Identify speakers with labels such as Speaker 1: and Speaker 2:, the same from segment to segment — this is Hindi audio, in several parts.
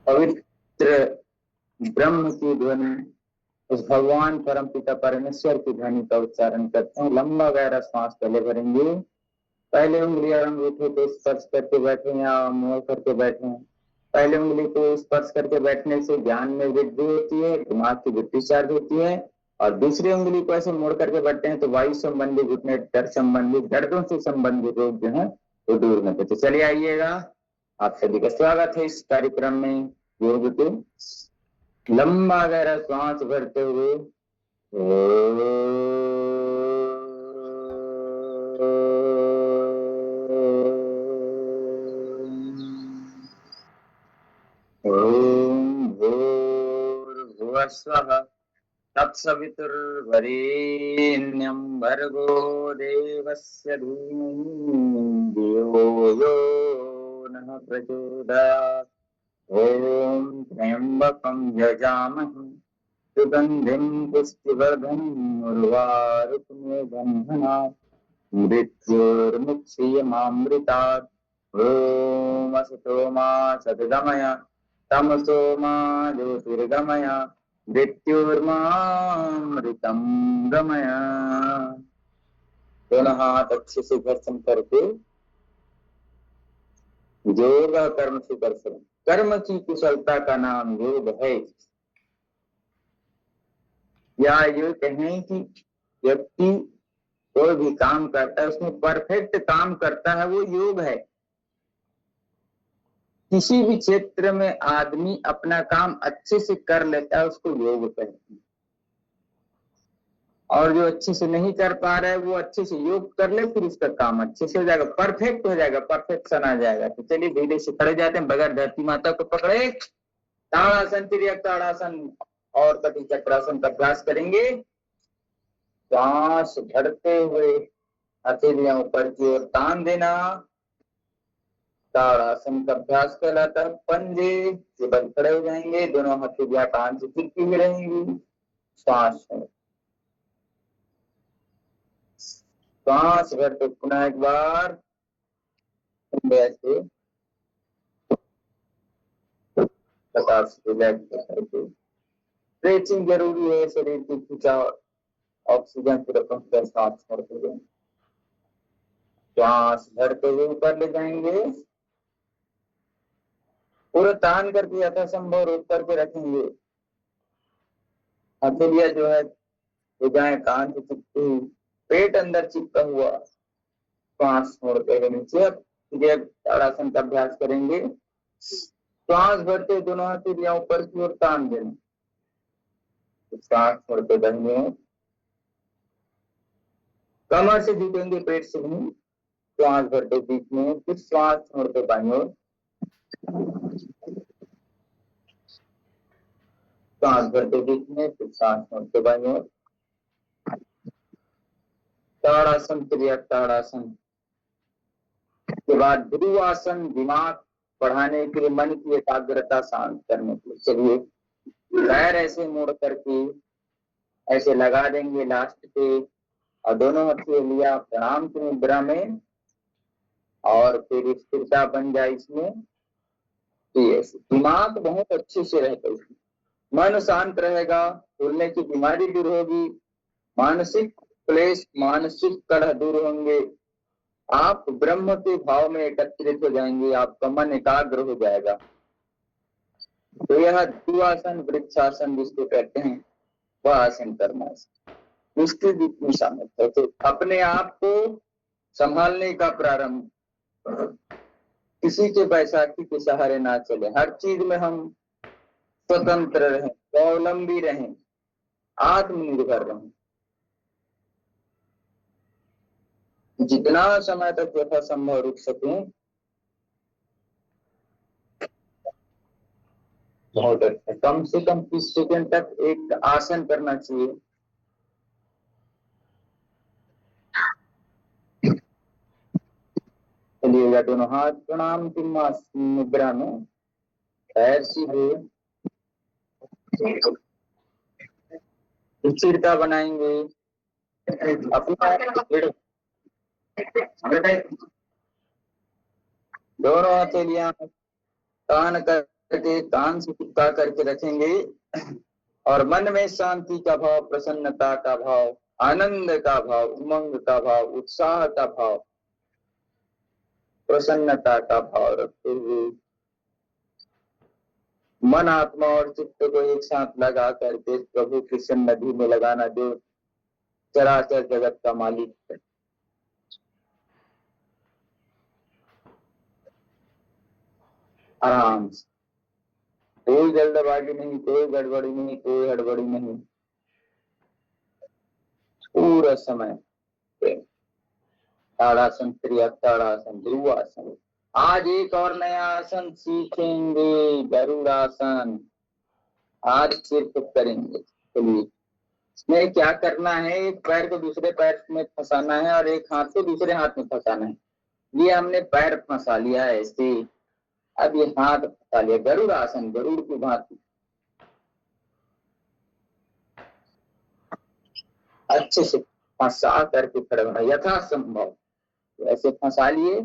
Speaker 1: पवित्र ब्रह्म की ध्वनि, उस भगवान परम पिता परमेश्वर की ध्वनि का उच्चारण करते हैं। लंबा गहरा श्वास पहले भरेंगे। पहले उंगली और अंगूठे को स्पर्श करके बैठे या मोड़ करके बैठे। पहले उंगली को स्पर्श करके बैठने से ज्ञान में वृद्धि होती है, दिमाग की वृद्धि चार्ज होती है। और दूसरी उंगली को ऐसे मोड़ करके बैठते हैं तो वायु संबंधी, घुटने दर्द संबंधी, दर्दों से संबंधित रोग जो है वो दूर होते। तो चलिए आइएगा, आप सभी का स्वागत है इस कार्यक्रम में। योग के लंबा गहरा श्वास भरते हुए ओम भूर्भुवः स्वः तत्सवितुर्वरेण्यं भर्गो देवस्य धीमहि धियो यो नः प्रचोदयात्। ओम त्र्यंबकं यजामहे सुगंधिं पुष्टिवर्धनम् उर्वारुकमेव बन्धनात् मृत्युर्मुक्षीयमामृतात्। ओम असतो मा सद्गमय तमसो मा ज्योतिर्गमय मृत्युर्मामृतं गमय। दोनों हाथ अच्छे से घर्षण करके योग कर्म से दर्शन, कर्म की कुशलता का नाम योग है। या ये कहें कि व्यक्ति कोई भी काम करता है उसमें परफेक्ट काम करता है, वो योग है। किसी भी क्षेत्र में आदमी अपना काम अच्छे से कर लेता है उसको योग कहते हैं। और जो अच्छे से नहीं कर पा रहा है वो अच्छे से योग कर ले, फिर उसका काम अच्छे से हो जाएगा, परफेक्ट हो जाएगा, परफेक्शन आ जाएगा। तो चलिए धीरे से खड़े जाते हैं, बगैर धरती माता को पकड़े ताड़ासन, तिर्यक ताड़ासन और कटी चक्रासन का अभ्यास करेंगे। सांस भरते हुए हथेलियां ऊपर की ओर तान देना ताड़ासन का अभ्यास कहलाता है। पंजे के बल खड़े हो जाएंगे, दोनों हथेलियां कान से चिपकी हुई रहेंगी। सांस सांस भरते पुनः एक बार ऐसे स्ट्रेचिंग जरूरी है, शरीर की खिंचाव, ऑक्सीजन पूरा पंप सांस भरते हुए सांस भरते हुए ऊपर ले जाएंगे, पूरा तान करके यथासंभव रोक करके रखेंगे। हथेलियां जो है भुजाएं कान से चिपकी हुई, पेट अंदर चिपका हुआ, सांस छोड़ते हुए नीचे। ताड़ासन का अभ्यास करेंगे। सांस भरते दोनों हथेलियां ऊपर की ओर तान देना, सांस छोड़ते दाहिने ओर, कमर से झुकेंगे, पेट से नहीं। सांस भरते बीच में, फिर सांस छोड़ते बाईं ओर, सांस भरते बीच में, फिर सांस छोड़ते बाईं ओर। ताड़ासन, क्रिया ताड़ासन के बाद ध्रुवासन, दिमाग बढ़ाने के लिए, मन की एकाग्रता शांत करने के लिए। चलिए पैर ऐसे मोड़ करके ऐसे लगा देंगे लास्ट पे और दोनों हथेलियां प्रणाम की मुद्रा में, और फिर स्थिरता बन जाए इसमें। दिमाग बहुत अच्छे से रहता है, मन शांत रहेगा, भूलने की बीमारी दूर होगी, मानसिक क्लेश, मानसिक कलह दूर होंगे, आप ब्रह्म के भाव में एकत्रित हो जाएंगे, आपका मन एकाग्र हो जाएगा। तो यह द्विआसन, वृक्षासन जिसको कहते हैं, वह आसन करना उसकी जितनी सामर्थ्य है। तो अपने आप को संभालने का प्रारंभ, किसी के बैसाखी के सहारे ना चले, हर चीज में हम स्वतंत्र रहें, स्वावलंबी रहें, आत्मनिर्भर रहें। जितना समय तक यथासंभव रुक सकें बहुत अच्छा, कम से कम 30 सेकंड तक एक आसन करना चाहिए। चलिएगा, दोनों हाथ प्रणाम की मुद्रा में, पैर सीधे, स्थिरता बनाएंगे, अपना दोनों हथेलियां तान कर करके कान से चिपका करके रखेंगे और मन में शांति का भाव, प्रसन्नता का भाव, आनंद का भाव, उमंग का भाव, उत्साह का भाव, प्रसन्नता का भाव रखते हुए मन, आत्मा और चित्त को एक साथ लगा करके प्रभु कृष्ण नदी में लगाना, जो चराचर जगत का मालिक है। आराम से, कोई जल्दबाजी नहीं, कोई गड़बड़ी नहीं, कोई हड़बड़ी नहीं, पूरा समय ताड़ासन, क्रिया ताड़ासन, ध्रुवासन। आज एक और नया आसन सीखेंगे, गरुड़ासन। आज सिर्फ करेंगे। चलिए, इसमें क्या करना है, एक पैर को दूसरे पैर में फंसाना है और एक हाथ को दूसरे हाथ में फंसाना है। ये हमने पैर फंसा लिया है ऐसे, अब ये हाथ फंसा लिया। गरुड़ आसन, गरुड़ की भांति अच्छे से फंसा करके खड़े होना यथासंभव। ऐसे फंसा लिए,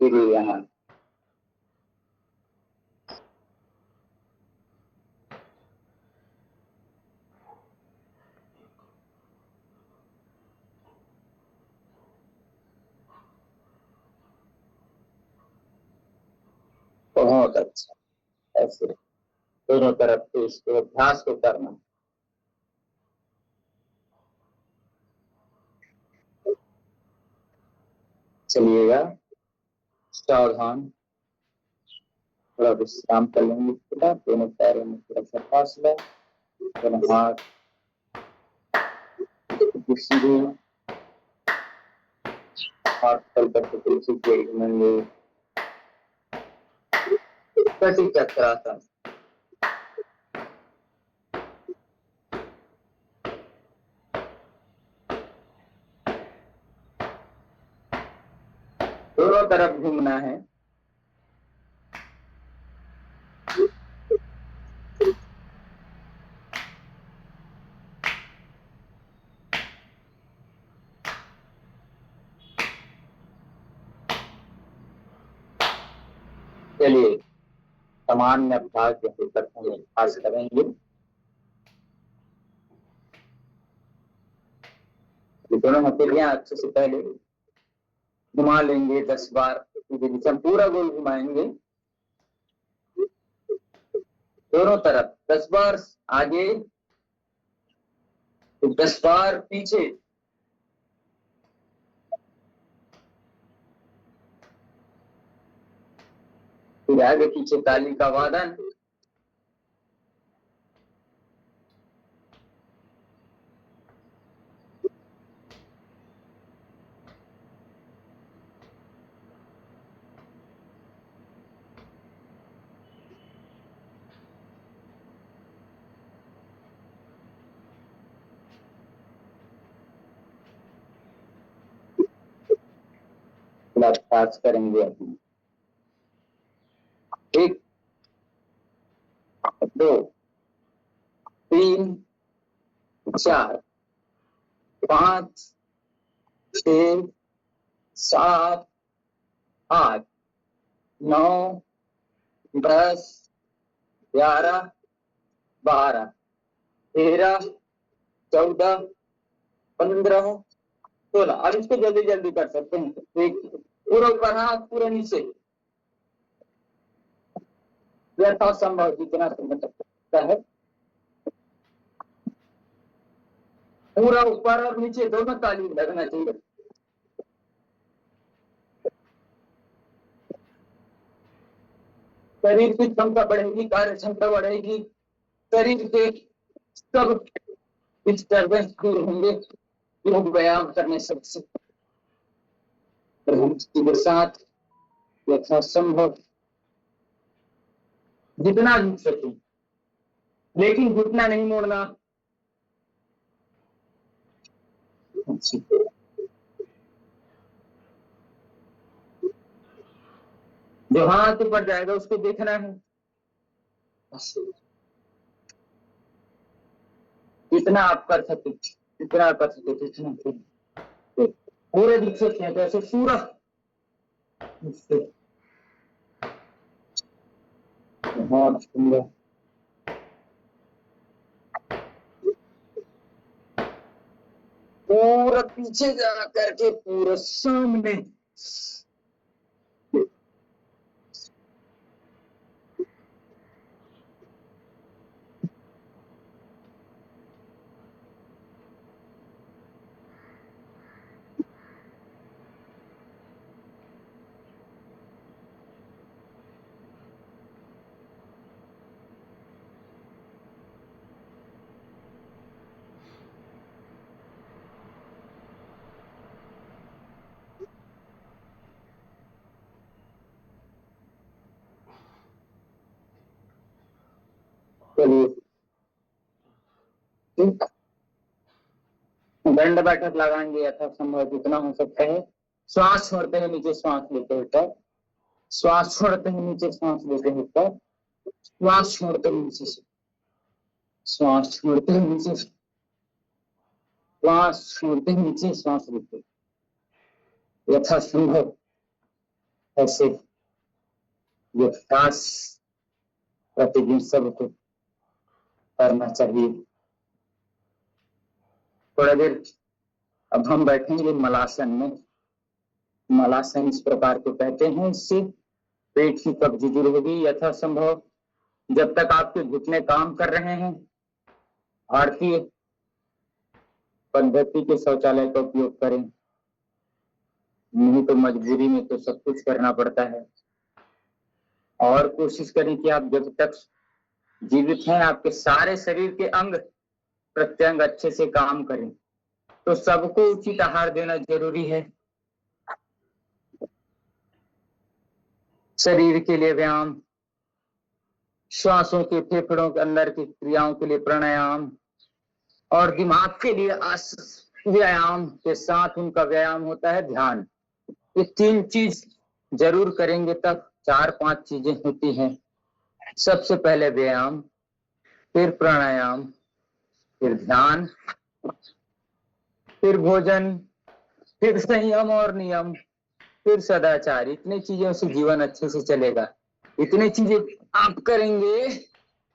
Speaker 1: फिर यहाँ बहुत अच्छा, ऐसे दोनों तरफ से इसको अभ्यास को करना। चलिएगा, सावधान, थोड़ा विश्राम कर लेंगे। दोनों पैरों में थोड़ा सा फासला, दोनों हाथ सीधे, हाथ तल करके तुलसी के मंगे, कटी चक्रासन। दोनों तरफ घूमना है। चलिए, सामान्य अभ्यास जैसे करते हैं अभ्यास करेंगे। दोनों हथेलियां अच्छे से पहले घुमा लेंगे 10 बार, पूरा गोल घुमाएंगे दोनों तरफ। 10 बार आगे, 10 बार पीछे। फिर आगे पीछे ताली का वादन। अभ्यास करेंगे अभी। 1 2 3 4 5 6 7 8 9 10 11 12 13 14 15 16। अब इसको जल्दी जल्दी कर सकते हैं। एक पूरा ऊपर हाथ, पूरा नीचे, यथासंभव जितना समझ सकता है। पूरा ऊपर और नीचे दोनों ताली लगना चाहिए। शरीर की क्षमता बढ़ेगी, कार्य क्षमता बढ़ेगी, शरीर के सब डिस्टर्बेंस दूर होंगे योग व्यायाम करने सबसे के साथ यथासंभव जितना झुक सके, लेकिन घुटना नहीं मोड़ना। जो हाथ ऊपर जाएगा उसको देखना है। जितना आप कर सके, जितना कर सके, जितना पूरे दिख सकते हैं, जैसे सूरज बहुत सुंदर। पूरा पीछे जा करके पूरा सामने। चलिए ठीक, दंड बैठक लगाएंगे यथासंभव जितना हो सकता है। श्वास छोड़ते हैं नीचे, श्वास लेते हैं ऊपर, श्वास छोड़ते हैं नीचे, श्वास लेते हैं ऊपर, श्वास छोड़ते हैं नीचे, श्वास छोड़ते हैं नीचे, श्वास छोड़ते हैं नीचे, श्वास लेते हैं। यथासंभव ऐसे ये श्वास प्रतिदिन सबको करना चाहिए। थोड़ा देर अब हम बैठेंगे मलासन में। मलासन इस प्रकार को कहते हैं, इससे पेट की कब्ज दूर होगी। यथासंभव जब तक आपके घुटने काम कर रहे हैं, भारतीय पद्धति के शौचालय का उपयोग करें, नहीं तो मजबूरी में तो सब कुछ करना पड़ता है। और कोशिश करें कि आप जब तक जीवित हैं आपके सारे शरीर के अंग प्रत्यंग अच्छे से काम करें। तो सबको उचित आहार देना जरूरी है। शरीर के लिए व्यायाम, श्वासों के फेफड़ों के अंदर की क्रियाओं के लिए प्राणायाम, और दिमाग के लिए व्यायाम के साथ उनका व्यायाम होता है ध्यान। ये 3 चीज जरूर करेंगे तब 4-5 चीजें होती हैं। सबसे पहले व्यायाम, फिर प्राणायाम, फिर ध्यान, फिर भोजन, फिर संयम और नियम, फिर सदाचार। इतनी चीजों से जीवन अच्छे से चलेगा। इतनी चीजें आप करेंगे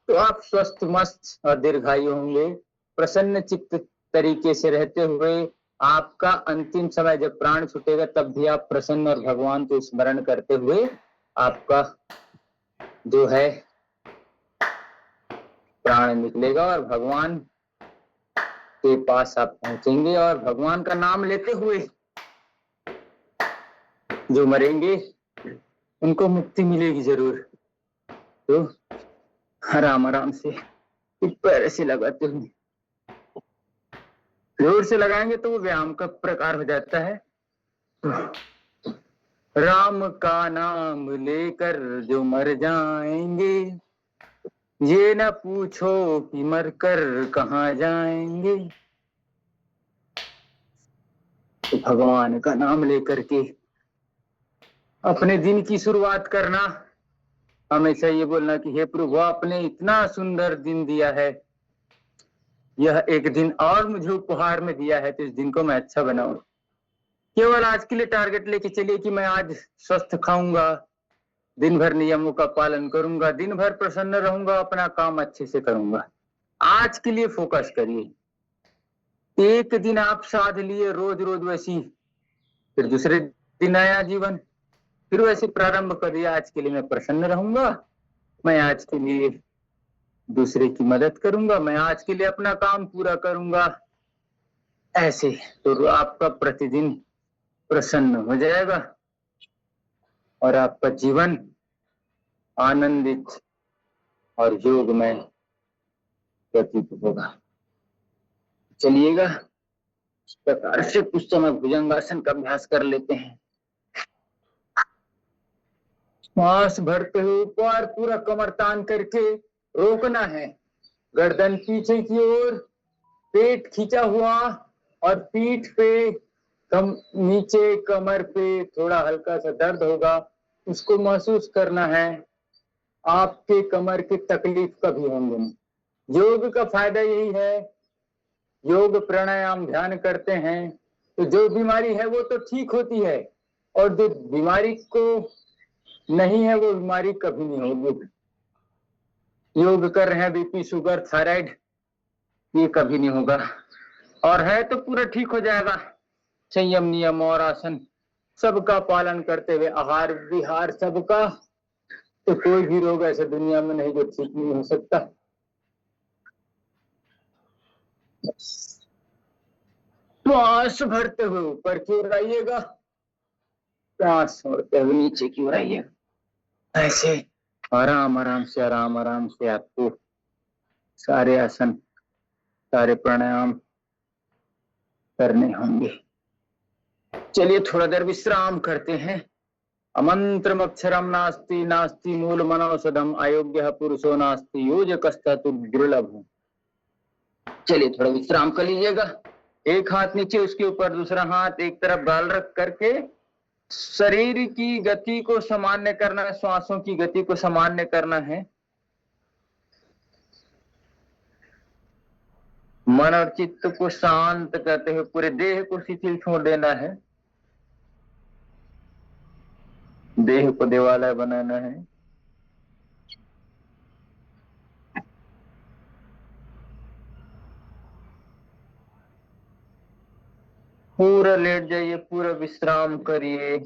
Speaker 1: तो आप स्वस्थ, मस्त और दीर्घायु होंगे। प्रसन्न चित्त तरीके से रहते हुए आपका अंतिम समय जब प्राण छूटेगा तब भी आप प्रसन्न और भगवान को स्मरण करते हुए आपका जो है प्राण निकलेगा और भगवान के पास आप पहुंचेंगे। और भगवान का नाम लेते हुए जो मरेंगे उनको मुक्ति मिलेगी जरूर। तो आराम आराम से पैर से लगाते हुए, जोर से लगाएंगे तो वो व्यायाम का प्रकार हो जाता है। राम का नाम लेकर जो मर जाएंगे, ये न पूछो कि मरकर कहाँ जाएंगे। तो भगवान का नाम लेकर के अपने दिन की शुरुआत करना, हमेशा ये बोलना कि हे प्रभु आपने इतना सुंदर दिन दिया है, यह एक दिन और मुझे उपहार में दिया है, तो इस दिन को मैं अच्छा बनाऊं। केवल आज के लिए टारगेट लेके चलिए कि मैं आज स्वस्थ खाऊंगा, दिन भर नियमों का पालन करूंगा, दिन भर प्रसन्न रहूंगा, अपना काम अच्छे से करूंगा। आज के लिए फोकस करिए। एक दिन आप साध लिए, रोज रोज वैसी, फिर दूसरे दिन आया जीवन, फिर वैसे प्रारंभ कर दिया। आज के लिए मैं प्रसन्न रहूंगा, मैं आज के लिए दूसरे की मदद करूंगा, मैं आज के लिए अपना काम पूरा करूंगा। ऐसे तो आपका प्रतिदिन प्रसन्न हो जाएगा और आपका जीवन आनंदित और योगमय व्यतीत होगा। चलिएगा इस प्रकार से कुछ समय भुजंगासन का अभ्यास कर लेते हैं। श्वास भरते हुए ऊपर पूरा कमर तान करके रोकना है, गर्दन पीछे की ओर, पेट खींचा हुआ और पीठ पे नीचे कमर पे थोड़ा हल्का सा दर्द होगा, उसको महसूस करना है। आपके कमर की तकलीफ कभी होंगे नहीं। योग का फायदा यही है, योग प्राणायाम ध्यान करते हैं तो जो बीमारी है वो तो ठीक होती है, और जो बीमारी को नहीं है वो बीमारी कभी नहीं होगी। योग कर रहे हैं, बीपी शुगर थायराइड, ये कभी नहीं होगा। और है तो पूरा ठीक हो जाएगा। संयम नियम और आसन सबका पालन करते हुए, आहार विहार सबका, तो कोई भी रोग ऐसे दुनिया में नहीं जो ठीक नहीं हो सकता। श्वास भरते हुए ऊपर की ओर आइएगा, श्वास छोड़ते हुए नीचे की ओर आइएगा। ऐसे आराम आराम से, आराम आराम से आपको सारे आसन, सारे प्राणायाम करने होंगे। चलिए थोड़ा देर विश्राम करते हैं। अमंत्रम अक्षरम नास्ति नास्ति मूल मनौषधम अयोग्य पुरुषो नास्ति योजकस्तु दुर्लभ। चलिए थोड़ा विश्राम कर लीजिएगा। एक हाथ नीचे, उसके ऊपर दूसरा हाथ एक तरफ गाल रख करके शरीर की गति को सामान्य करना है, श्वासों की गति को सामान्य करना है। मन और चित्त को शांत करते हुए पूरे देह को शिथिल छोड़ देना है। देह को देवालय बनाना है। पूरा लेट जाइए, पूरा विश्राम करिए।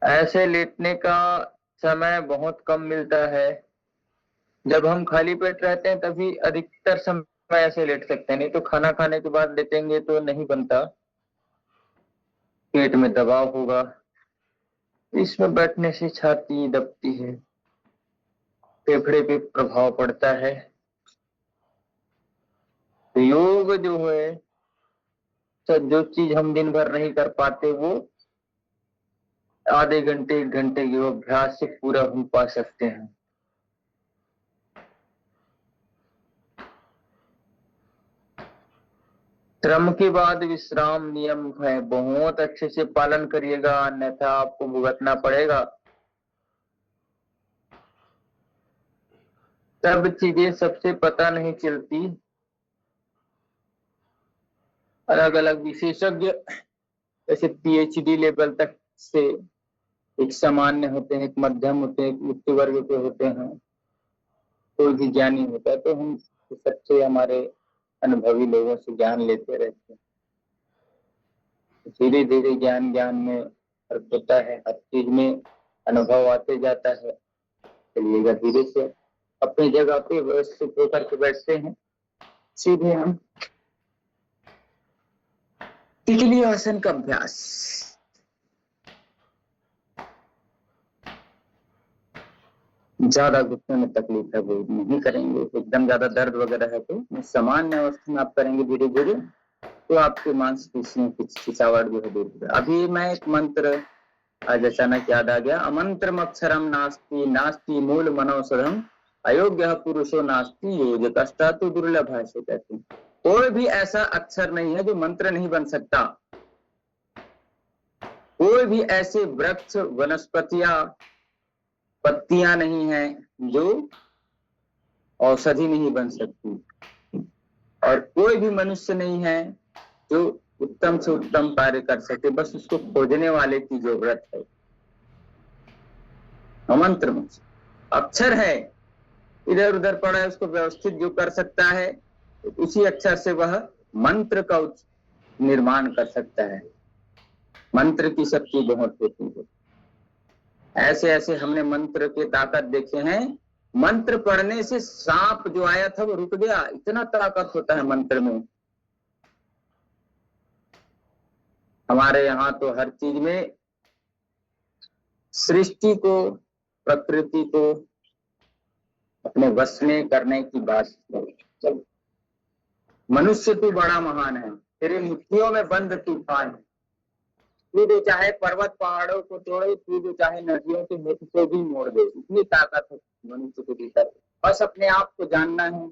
Speaker 1: ऐसे लेटने का समय बहुत कम मिलता है। जब हम खाली पेट रहते हैं तभी अधिकतर समय ऐसे लेट सकते हैं, नहीं तो खाना खाने के बाद लेटेंगे तो नहीं बनता, पेट में दबाव होगा। इसमें बैठने से छाती दबती है, फेफड़े पे प्रभाव पड़ता है। तो योग जो है, तो जो चीज हम दिन भर नहीं कर पाते वो आधे घंटे एक घंटे के अभ्यास से पूरा हम पा सकते हैं। श्रम के बाद विश्राम नियम है, बहुत अच्छे से पालन करिएगा, अन्यथा आपको भुगतना पड़ेगा। सब चीजें सबसे पता नहीं चलती। अलग अलग विशेषज्ञ जैसे पीएचडी लेवल तक से एक सामान्य होते हैं, एक मध्यम होते हैं, एक उच्च वर्ग के होते हैं, कोई भी ज्ञानी होता है। तो हम सबसे हमारे अनुभवी लोगों से ज्ञान लेते रहते हैं। धीरे धीरे ज्ञान ज्ञान में फर्क होता है, हर चीज में अनुभव आते जाता है। चलिएगा धीरे से अपनी जगह पे व्यवस्थित होकर के बैठते हैं। सीधे हम तितली आसन का अभ्यास। ज्यादा घुटने में तकलीफ है वो नहीं करेंगे, एकदम ज्यादा दर्द वगैरह है तो सामान्य अवस्था में आप करेंगे धीरे धीरे, तो आपके मांसपेशियों की खिंचावट जो है दूर। अभी मैं एक मंत्र आज अचानक याद आ गया। अमंत्रम अक्षरम नास्ति नास्ति मूल मनौषधम अयोग्य पुरुषो नास्ति योजकस्तु दुर्लभ है। से कहते हैं कोई भी ऐसा अक्षर नहीं है जो मंत्र नहीं बन सकता। कोई भी ऐसे वृक्ष वनस्पतियां पत्तियां नहीं है जो औषधि नहीं बन सकती, और कोई भी मनुष्य नहीं है जो उत्तम से उत्तम कार्य कर सके, बस उसको खोजने वाले की जरूरत है। मंत्र अक्षर है, इधर उधर पड़ा है, उसको व्यवस्थित जो कर सकता है उसी अक्षर से वह मंत्र का निर्माण कर सकता है। मंत्र की शक्ति बहुत होती है। ऐसे ऐसे हमने मंत्र के ताकत देखे हैं। मंत्र पढ़ने से सांप जो आया था वो रुक गया, इतना ताकत होता है मंत्र में। हमारे यहाँ तो हर चीज में सृष्टि को, प्रकृति को अपने वश में करने की बात। मनुष्य तू बड़ा महान है, तेरे मुट्ठियों में बंद तूफान है। तू जो चाहे पर्वत पहाड़ों को तोड़े, तू जो चाहे नदियों के मुख को भी मोड़ दे, इतनी ताकत है मनुष्य के भीतर। बस अपने आप को जानना है,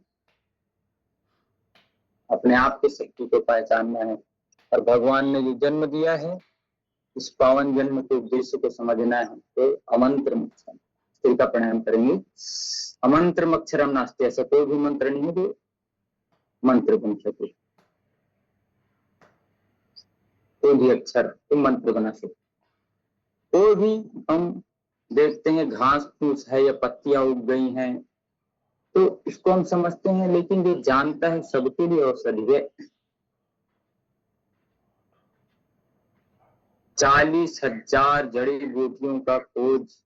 Speaker 1: अपने आप की शक्ति को पहचानना है, और भगवान ने जो जन्म दिया है इस पावन जन्म के उद्देश्य को समझना है। तो अमंत्र स्त्री का प्रणाम करेंगे। अमंत्र अक्षरम नास्ति, ऐसा कोई भी मंत्र नहीं है जो मंत्र बन सके, कोई भी अक्षर तुम मंत्र बना सकते, कोई भी हम देखते हैं घास फूस है या पत्तियां उग गई हैं तो इसको हम समझते हैं, लेकिन जो जानता है सबके लिए औषधि है। 40,000 जड़ी बूटियों का खोज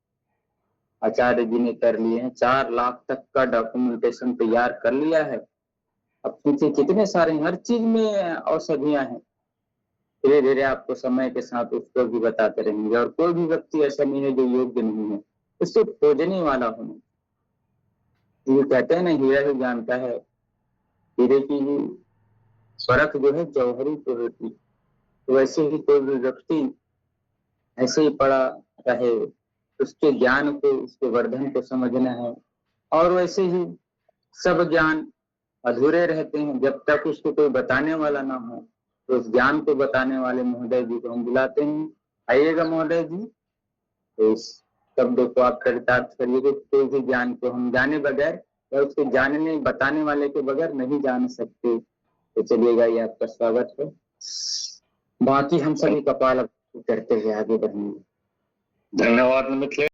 Speaker 1: आचार्य जी ने कर लिए हैं, 4 लाख तक का डॉक्यूमेंटेशन तैयार कर लिया है। अब सोचिए कितने सारे, हर चीज में औषधियां हैं। धीरे धीरे आपको समय के साथ उसको भी बताते रहेंगे, और कोई भी व्यक्ति ऐसा नहीं है जो योग्य नहीं है, उसको खोजने वाला होना। ये कहते हैं ना, हीरा ही जानता है, हीरे की परख जो है जौहरी पे होती। तो वैसे ही कोई भी व्यक्ति ऐसे ही पड़ा रहे, उसके ज्ञान को, उसके वर्धन को समझना है। और वैसे ही सब ज्ञान अधूरे रहते हैं जब तक उसको कोई बताने वाला ना हो। तो उस ज्ञान को बताने वाले महोदय जी को हम बुलाते हैं। आइएगा महोदय जी, तो इस शब्दों को आप चरितार्थ करिएगा। कोई भी ज्ञान को हम जाने बगैर या उसके जानने बताने वाले के बगैर नहीं जान सकते। तो चलिएगा, ये आपका स्वागत है। बाकी हम सभी कपाल करते हुए आगे बढ़ेंगे। धन्यवाद मित्र।